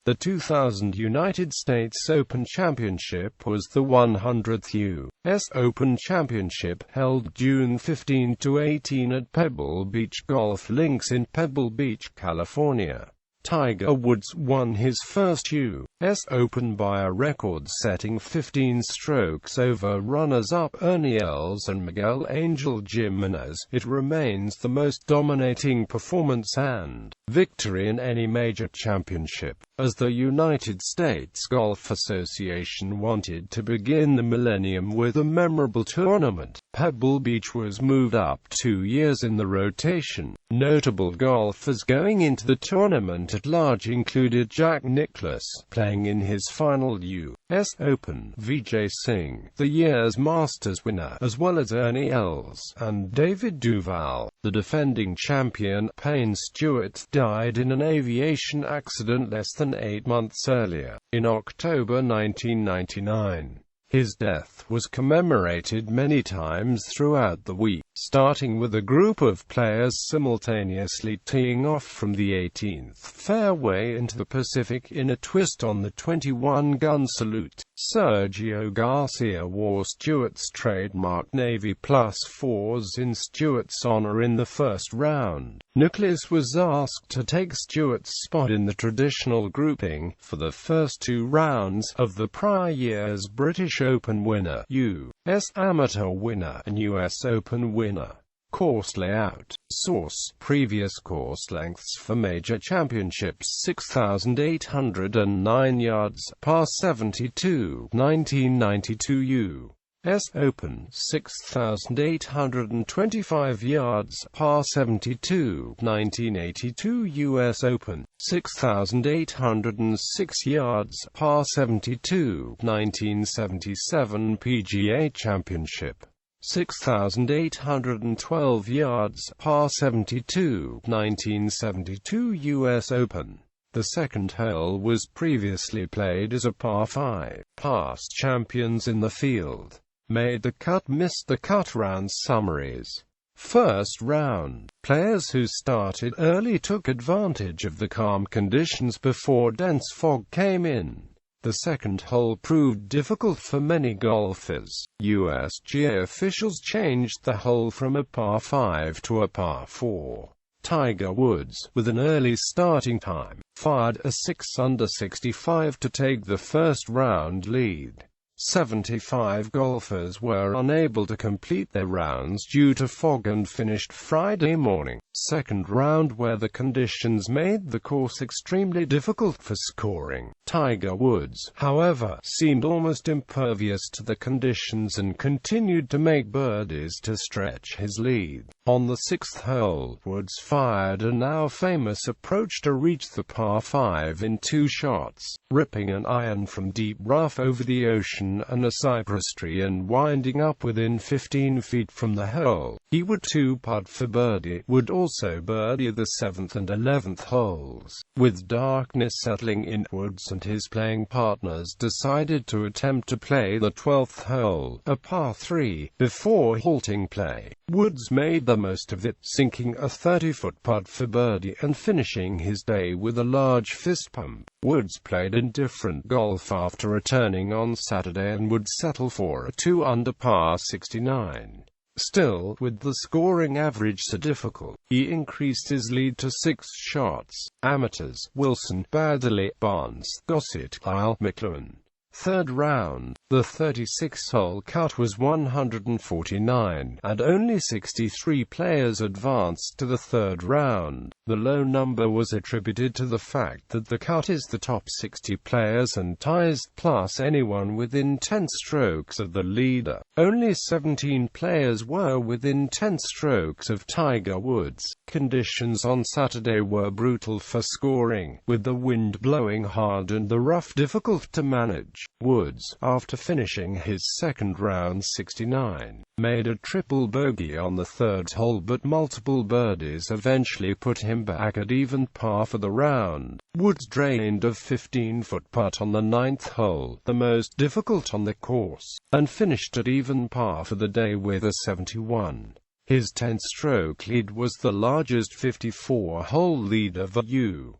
The 2000 United States Open Championship was the 100th U.S. Open Championship held June 15 to 18 at Pebble Beach Golf Links in Pebble Beach, California. Tiger Woods won his first U.S. Open by a record-setting 15 strokes over runners-up Ernie Els and Miguel Angel Jimenez. It remains the most dominating performance and victory in any major championship, as the United States Golf Association wanted to begin the millennium with a memorable tournament. Pebble Beach was moved up 2 years in the rotation. Notable golfers going into the tournament at large included Jack Nicklaus, playing in his final U.S. Open, Vijay Singh, the year's Masters winner, as well as Ernie Els, and David Duval. The defending champion, Payne Stewart, died in an aviation accident less than 8 months earlier, in October 1999. His death was commemorated many times throughout the week, starting with a group of players simultaneously teeing off from the 18th fairway into the Pacific in a twist on the 21-gun salute. Sergio Garcia wore Stewart's trademark Navy +4s in Stewart's honor in the first round. Nicklaus was asked to take Stewart's spot in the traditional grouping for the first 2 rounds of the prior year's British Open winner, U.S. Amateur winner, and U.S. Open winner. Course layout. Source: previous course lengths for major championships: 6,809 yards, par 72, 1992 U.S. Open, 6,825 yards, par 72, 1982 U.S. Open, 6,806 yards, par 72, 1977 PGA Championship, 6,812 yards, par 72, 1972 U.S. Open. The second hole was previously played as a par 5. Past champions in the field made the cut, missed the cut. Round summaries. First round. Players who started early took advantage of the calm conditions before dense fog came in. The second hole proved difficult for many golfers. USGA officials changed the hole from a par 5 to a par 4. Tiger Woods, with an early starting time, fired a 6 under 65 to take the first round lead. 75 golfers were unable to complete their rounds due to fog and finished Friday morning. Second round, where the conditions made the course extremely difficult for scoring. Tiger Woods, however, seemed almost impervious to the conditions and continued to make birdies to stretch his lead. On the 6th hole, Woods fired a now famous approach to reach the par 5 in 2 shots, ripping an iron from deep rough over the ocean and a cypress tree and winding up within 15 feet from the hole. He would 2-putt for birdie. Would also birdie the 7th and 11th holes. With darkness settling in, Woods and his playing partners decided to attempt to play the 12th hole, a par 3, before halting play. Woods made the most of it, sinking a 30-foot putt for birdie and finishing his day with a large fist pump. Woods played indifferent golf after returning on Saturday and would settle for a 2 under par 69. Still, with the scoring average so difficult, he increased his lead to 6 shots. Amateurs: Wilson, Baddeley, Barnes, Gossett, Lyle, McLuhan. Third round. The 36-hole cut was 149, and only 63 players advanced to the third round. The low number was attributed to the fact that the cut is the top 60 players and ties, plus anyone within 10 strokes of the leader. Only 17 players were within 10 strokes of Tiger Woods. Conditions on Saturday were brutal for scoring, with the wind blowing hard and the rough difficult to manage. Woods, after finishing his second round 69, made a triple bogey on the third hole, but multiple birdies eventually put him back at even par for the round. Woods drained a 15-foot putt on the 9th hole, the most difficult on the course, and finished at even par for the day with a 71. His 10-stroke lead was the largest 54-hole lead of a U.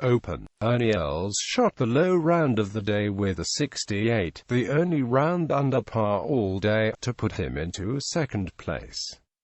Open. Ernie Els shot the low round of the day with a 68, the only round under par all day, to put him into second place.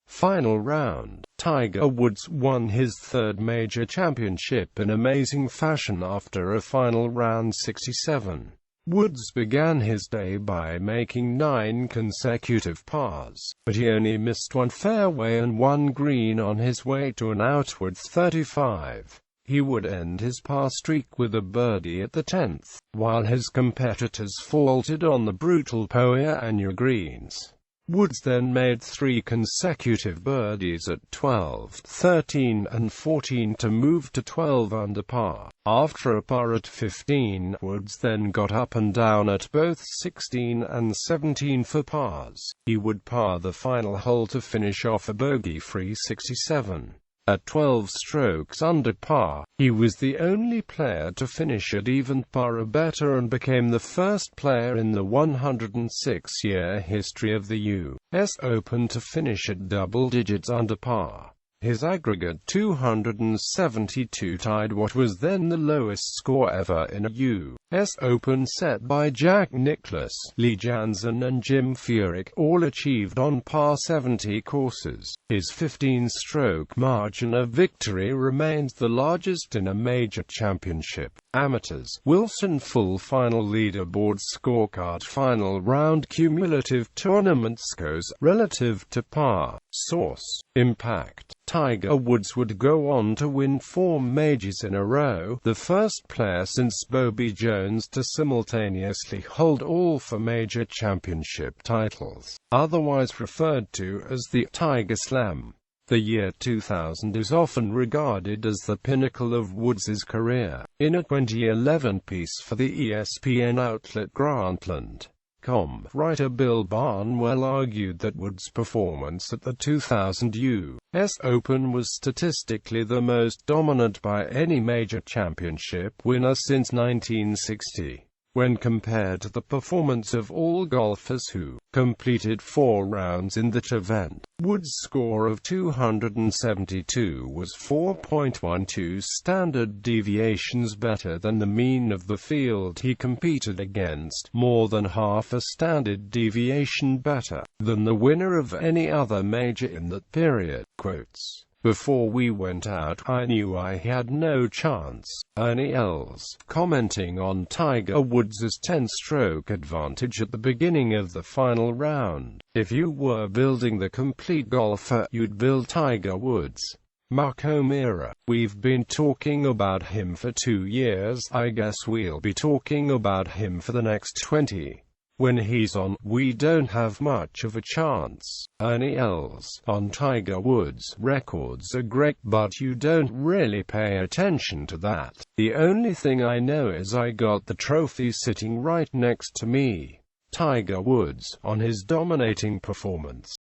Final round. Tiger Woods won his third major championship in amazing fashion after a final round 67. Woods began his day by making 9 consecutive pars, but he only missed one fairway and one green on his way to an outward 35. He would end his par streak with a birdie at the 10th, while his competitors faltered on the brutal Poa annua greens. Woods then made 3 consecutive birdies at 12, 13 and 14 to move to 12 under par. After a par at 15, Woods then got up and down at both 16 and 17 for pars. He would par the final hole to finish off a bogey-free 67. At 12 strokes under par, he was the only player to finish at even par or better and became the first player in the 106-year history of the U.S. Open to finish at double digits under par. His aggregate 272 tied what was then the lowest score ever in a U.S. Open, set by Jack Nicklaus, Lee Janzen and Jim Furyk, all achieved on par 70 courses. His 15-stroke margin of victory remains the largest in a major championship. Amateurs. Wilson Full Final Leaderboard Scorecard. Final round cumulative tournament scores relative to par. Source: Impact. Tiger Woods would go on to win 4 majors in a row, the first player since Bobby Jones to simultaneously hold all 4 major championship titles, otherwise referred to as the Tiger Slam. The year 2000 is often regarded as the pinnacle of Woods' career. In a 2011 piece for the ESPN outlet Grantland.com, writer Bill Barnwell argued that Woods' performance at the 2000 U.S. Open was statistically the most dominant by any major championship winner since 1960. When compared to the performance of all golfers who completed 4 rounds in that event, Woods' score of 272 was 4.12 standard deviations better than the mean of the field he competed against, more than half a standard deviation better than the winner of any other major in that period. Quotes: "Before we went out, I knew I had no chance." Ernie Els, commenting on Tiger Woods' 10-stroke advantage at the beginning of the final round: "If you were building the complete golfer, you'd build Tiger Woods. Mark O'Meara. We've been talking about him for 2 years, I guess we'll be talking about him for the next 20. When he's on, we don't have much of a chance." Ernie Els, on Tiger Woods. "Records are great, but you don't really pay attention to that. The only thing I know is I got the trophy sitting right next to me." Tiger Woods, on his dominating performance.